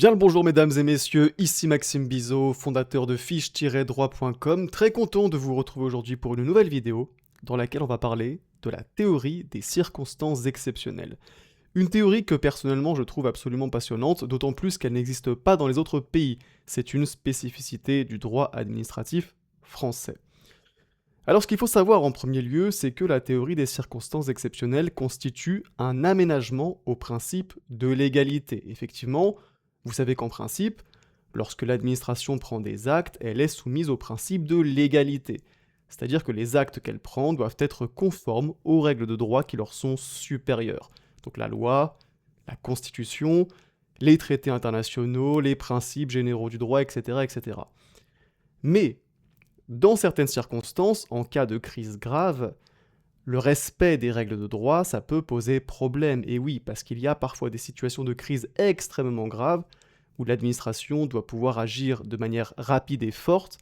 Bien le bonjour mesdames et messieurs, ici Maxime Bizot, fondateur de fiche-droit.com, très content de vous retrouver aujourd'hui pour une nouvelle vidéo dans laquelle on va parler de la théorie des circonstances exceptionnelles. Une théorie que personnellement je trouve absolument passionnante, d'autant plus qu'elle n'existe pas dans les autres pays. C'est une spécificité du droit administratif français. Alors ce qu'il faut savoir en premier lieu, c'est que la théorie des circonstances exceptionnelles constitue un aménagement au principe de l'égalité. Effectivement, vous savez qu'en principe, lorsque l'administration prend des actes, elle est soumise au principe de l'égalité. C'est-à-dire que les actes qu'elle prend doivent être conformes aux règles de droit qui leur sont supérieures. Donc la loi, la Constitution, les traités internationaux, les principes généraux du droit, etc. etc. Mais, dans certaines circonstances, en cas de crise grave, le respect des règles de droit, ça peut poser problème. Et oui, parce qu'il y a parfois des situations de crise extrêmement graves où l'administration doit pouvoir agir de manière rapide et forte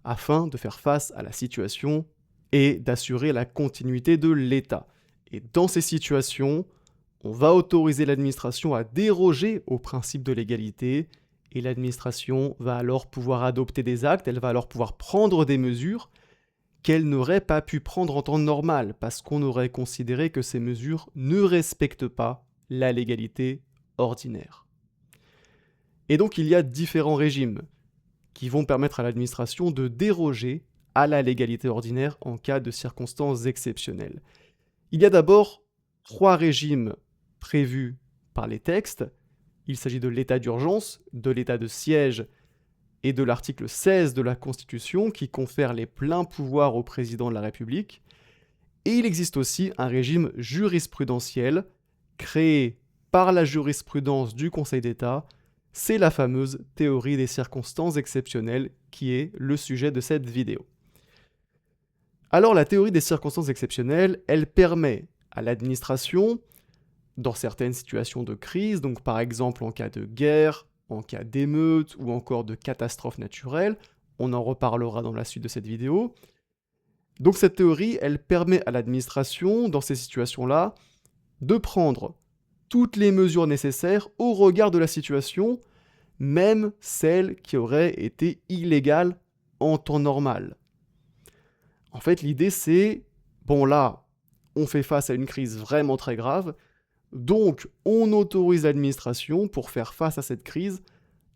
afin de faire face à la situation et d'assurer la continuité de l'État. Et dans ces situations, on va autoriser l'administration à déroger au principe de l'égalité et l'administration va alors pouvoir adopter des actes, elle va alors pouvoir prendre des mesures qu'elle n'aurait pas pu prendre en temps normal, parce qu'on aurait considéré que ces mesures ne respectent pas la légalité ordinaire. Et donc il y a différents régimes qui vont permettre à l'administration de déroger à la légalité ordinaire en cas de circonstances exceptionnelles. Il y a d'abord 3 régimes prévus par les textes. Il s'agit de l'état d'urgence, de l'état de siège et de l'article 16 de la Constitution qui confère les pleins pouvoirs au président de la République. Et il existe aussi un régime jurisprudentiel créé par la jurisprudence du Conseil d'État. C'est la fameuse théorie des circonstances exceptionnelles qui est le sujet de cette vidéo. Alors la théorie des circonstances exceptionnelles, elle permet à l'administration, dans certaines situations de crise, donc par exemple en cas de guerre, en cas d'émeute ou encore de catastrophe naturelle, on en reparlera dans la suite de cette vidéo. Donc cette théorie, elle permet à l'administration, dans ces situations-là, de prendre toutes les mesures nécessaires au regard de la situation, même celles qui auraient été illégales en temps normal. En fait, l'idée c'est, bon là, on fait face à une crise vraiment très grave, donc on autorise l'administration, pour faire face à cette crise,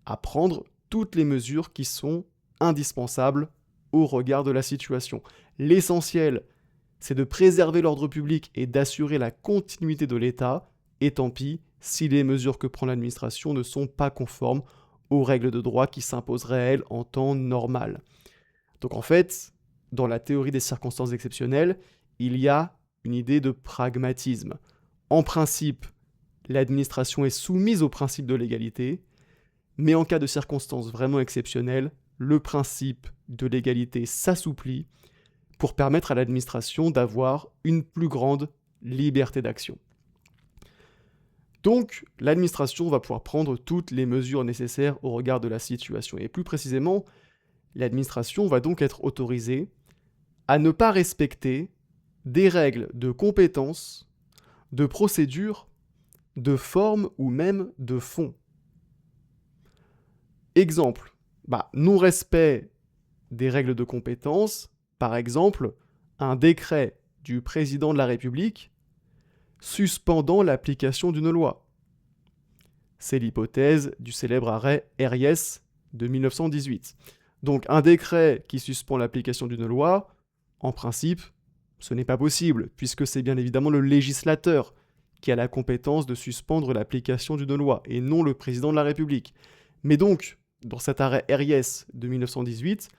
à prendre toutes les mesures qui sont indispensables au regard de la situation. L'essentiel, c'est de préserver l'ordre public et d'assurer la continuité de l'État, et tant pis si les mesures que prend l'administration ne sont pas conformes aux règles de droit qui s'imposeraient à elle en temps normal. Donc en fait, dans la théorie des circonstances exceptionnelles, il y a une idée de pragmatisme. En principe, l'administration est soumise au principe de l'égalité, mais en cas de circonstances vraiment exceptionnelles, le principe de l'égalité s'assouplit pour permettre à l'administration d'avoir une plus grande liberté d'action. Donc, l'administration va pouvoir prendre toutes les mesures nécessaires au regard de la situation. Et plus précisément, l'administration va donc être autorisée à ne pas respecter des règles de compétence, de procédure, de forme ou même de fond. Exemple, non-respect des règles de compétence, par exemple, un décret du président de la République suspendant l'application d'une loi. C'est l'hypothèse du célèbre arrêt Herriès de 1918. Donc un décret qui suspend l'application d'une loi, en principe, ce n'est pas possible, puisque c'est bien évidemment le législateur qui a la compétence de suspendre l'application d'une loi, et non le président de la République. Mais donc, dans cet arrêt Herriès de 1918,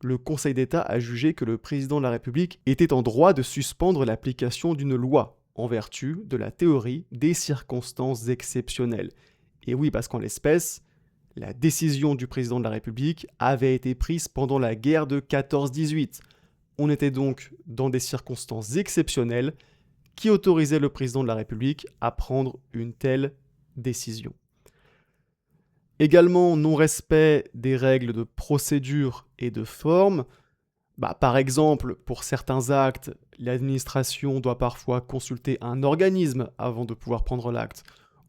le Conseil d'État a jugé que le président de la République était en droit de suspendre l'application d'une loi, en vertu de la théorie des circonstances exceptionnelles. Et oui, parce qu'en l'espèce, la décision du président de la République avait été prise pendant la guerre de 14-18. On était donc dans des circonstances exceptionnelles qui autorisaient le président de la République à prendre une telle décision. Également, non-respect des règles de procédure et de forme. Par exemple, pour certains actes, l'administration doit parfois consulter un organisme avant de pouvoir prendre l'acte.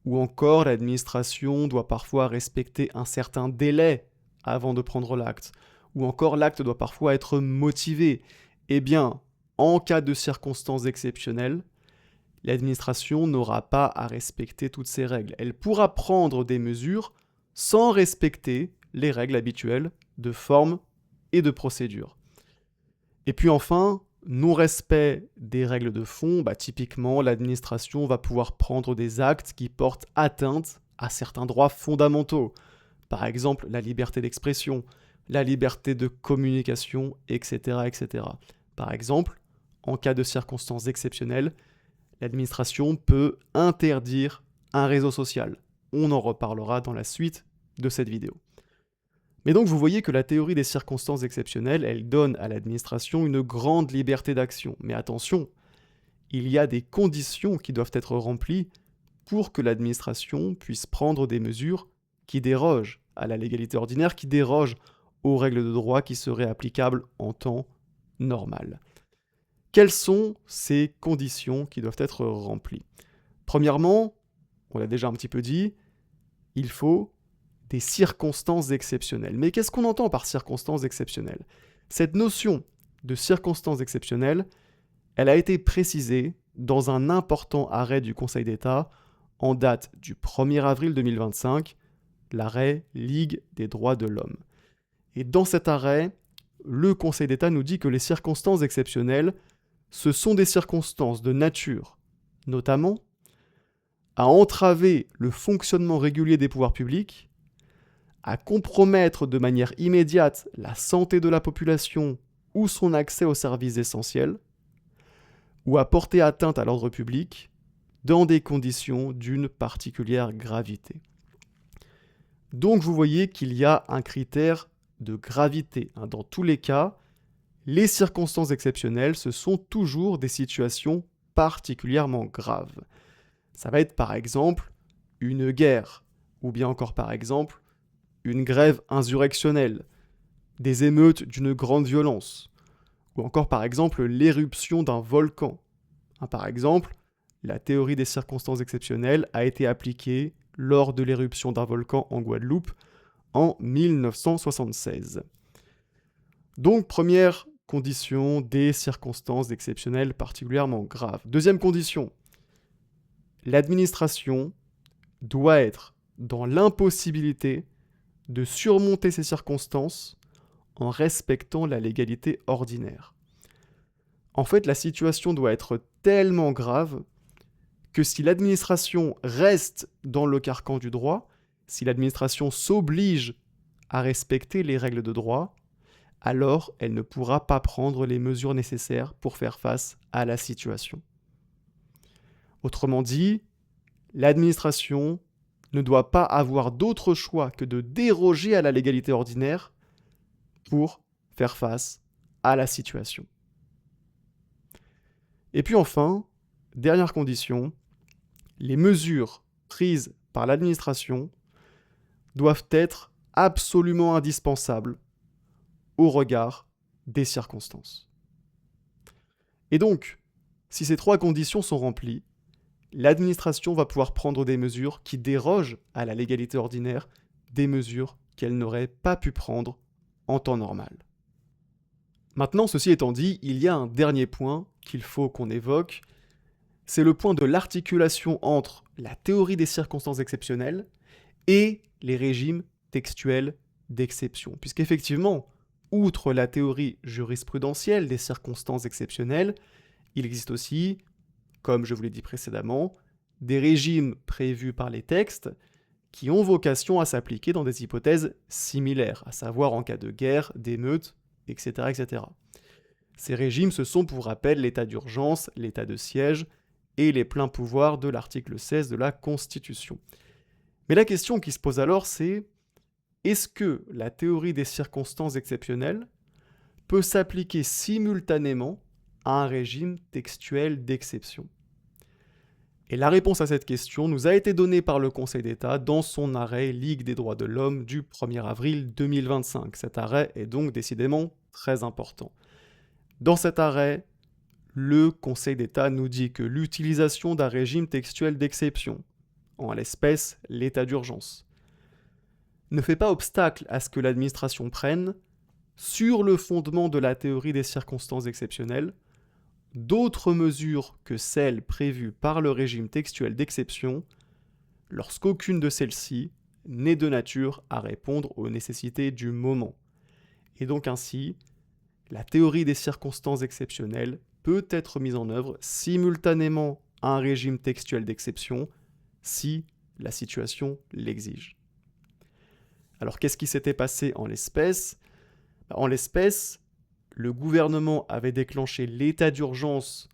Ou encore, l'administration doit parfois respecter un certain délai avant de prendre l'acte. Ou encore, l'acte doit parfois être motivé. Eh bien, en cas de circonstances exceptionnelles, l'administration n'aura pas à respecter toutes ces règles. Elle pourra prendre des mesures sans respecter les règles habituelles de forme et de procédure. Et puis enfin, non-respect des règles de fond, typiquement l'administration va pouvoir prendre des actes qui portent atteinte à certains droits fondamentaux. Par exemple, la liberté d'expression, la liberté de communication, etc., etc. Par exemple, en cas de circonstances exceptionnelles, l'administration peut interdire un réseau social. On en reparlera dans la suite de cette vidéo. Mais donc vous voyez que la théorie des circonstances exceptionnelles, elle donne à l'administration une grande liberté d'action. Mais attention, il y a des conditions qui doivent être remplies pour que l'administration puisse prendre des mesures qui dérogent à la légalité ordinaire, qui dérogent aux règles de droit qui seraient applicables en temps normal. Quelles sont ces conditions qui doivent être remplies? Premièrement, on l'a déjà un petit peu dit, il faut des circonstances exceptionnelles. Mais qu'est-ce qu'on entend par circonstances exceptionnelles? Cette notion de circonstances exceptionnelles, elle a été précisée dans un important arrêt du Conseil d'État en date du 1er avril 2025, l'arrêt Ligue des droits de l'homme. Et dans cet arrêt, le Conseil d'État nous dit que les circonstances exceptionnelles, ce sont des circonstances de nature, notamment, à entraver le fonctionnement régulier des pouvoirs publics, à compromettre de manière immédiate la santé de la population ou son accès aux services essentiels, ou à porter atteinte à l'ordre public dans des conditions d'une particulière gravité. Donc vous voyez qu'il y a un critère de gravité. Dans tous les cas, les circonstances exceptionnelles, ce sont toujours des situations particulièrement graves. Ça va être par exemple une guerre, ou bien encore par exemple une grève insurrectionnelle, des émeutes d'une grande violence, ou encore par exemple l'éruption d'un volcan. Par exemple, la théorie des circonstances exceptionnelles a été appliquée lors de l'éruption d'un volcan en Guadeloupe en 1976. Donc, première condition, des circonstances exceptionnelles particulièrement graves. Deuxième condition, l'administration doit être dans l'impossibilité de surmonter ces circonstances en respectant la légalité ordinaire. En fait, la situation doit être tellement grave que si l'administration reste dans le carcan du droit, si l'administration s'oblige à respecter les règles de droit, alors elle ne pourra pas prendre les mesures nécessaires pour faire face à la situation. Autrement dit, l'administration ne doit pas avoir d'autre choix que de déroger à la légalité ordinaire pour faire face à la situation. Et puis enfin, dernière condition, les mesures prises par l'administration doivent être absolument indispensables au regard des circonstances. Et donc, si ces trois conditions sont remplies, l'administration va pouvoir prendre des mesures qui dérogent à la légalité ordinaire, des mesures qu'elle n'aurait pas pu prendre en temps normal. Maintenant, ceci étant dit, il y a un dernier point qu'il faut qu'on évoque, c'est le point de l'articulation entre la théorie des circonstances exceptionnelles et les régimes textuels d'exception. Puisqu'effectivement, outre la théorie jurisprudentielle des circonstances exceptionnelles, il existe aussi, comme je vous l'ai dit précédemment, des régimes prévus par les textes qui ont vocation à s'appliquer dans des hypothèses similaires, à savoir en cas de guerre, d'émeute, etc., etc. Ces régimes, ce sont pour rappel l'état d'urgence, l'état de siège et les pleins pouvoirs de l'article 16 de la Constitution. Mais la question qui se pose alors, c'est est-ce que la théorie des circonstances exceptionnelles peut s'appliquer simultanément à un régime textuel d'exception? Et la réponse à cette question nous a été donnée par le Conseil d'État dans son arrêt Ligue des droits de l'homme du 1er avril 2025. Cet arrêt est donc décidément très important. Dans cet arrêt, le Conseil d'État nous dit que l'utilisation d'un régime textuel d'exception en l'espèce l'état d'urgence, ne fait pas obstacle à ce que l'administration prenne, sur le fondement de la théorie des circonstances exceptionnelles, d'autres mesures que celles prévues par le régime textuel d'exception, lorsqu'aucune de celles-ci n'est de nature à répondre aux nécessités du moment. Et donc ainsi, la théorie des circonstances exceptionnelles peut être mise en œuvre simultanément à un régime textuel d'exception si la situation l'exige. Alors qu'est-ce qui s'était passé en l'espèce ? En l'espèce, le gouvernement avait déclenché l'état d'urgence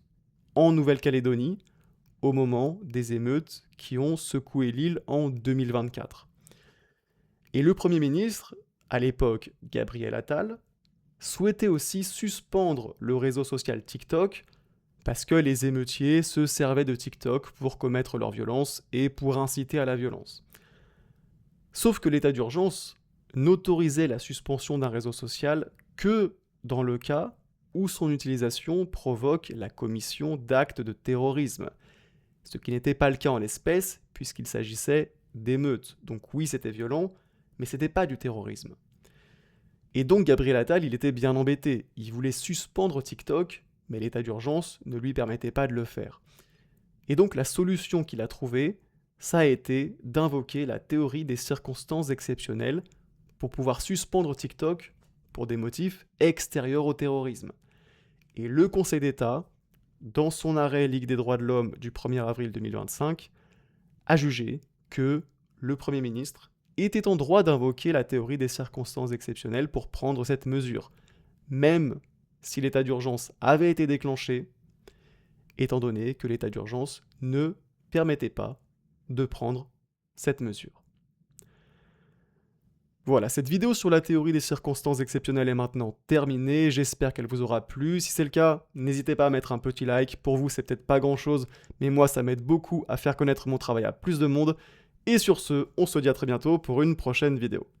en Nouvelle-Calédonie au moment des émeutes qui ont secoué l'île en 2024. Et le Premier ministre, à l'époque Gabriel Attal, souhaitait aussi suspendre le réseau social TikTok parce que les émeutiers se servaient de TikTok pour commettre leur violence et pour inciter à la violence. Sauf que l'état d'urgence n'autorisait la suspension d'un réseau social que dans le cas où son utilisation provoque la commission d'actes de terrorisme, ce qui n'était pas le cas en l'espèce puisqu'il s'agissait d'émeutes. Donc oui, c'était violent, mais c'était pas du terrorisme. Et donc Gabriel Attal, il était bien embêté. Il voulait suspendre TikTok, mais l'état d'urgence ne lui permettait pas de le faire. Et donc la solution qu'il a trouvée, ça a été d'invoquer la théorie des circonstances exceptionnelles pour pouvoir suspendre TikTok pour des motifs extérieurs au terrorisme. Et le Conseil d'État, dans son arrêt Ligue des droits de l'homme du 1er avril 2025, a jugé que le Premier ministre était en droit d'invoquer la théorie des circonstances exceptionnelles pour prendre cette mesure, même si l'état d'urgence avait été déclenché, étant donné que l'état d'urgence ne permettait pas de prendre cette mesure. Voilà, cette vidéo sur la théorie des circonstances exceptionnelles est maintenant terminée, j'espère qu'elle vous aura plu. Si c'est le cas, n'hésitez pas à mettre un petit like, pour vous c'est peut-être pas grand chose, mais moi ça m'aide beaucoup à faire connaître mon travail à plus de monde. Et sur ce, on se dit à très bientôt pour une prochaine vidéo.